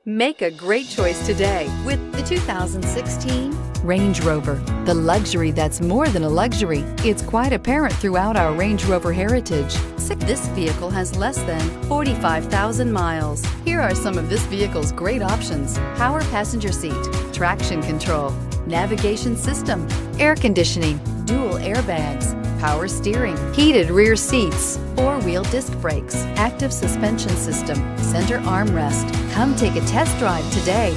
Make a great choice today with the 2016 Range Rover. The luxury that's more than a luxury. It's quite apparent throughout our Range Rover heritage. This vehicle has less than 45,000 miles. Here are some of this vehicle's great options: power passenger seat, traction control, navigation system, air conditioning, dual airbags, power steering, heated rear seats, four-wheel disc brakes, active suspension system, center armrest. Come take a test drive today.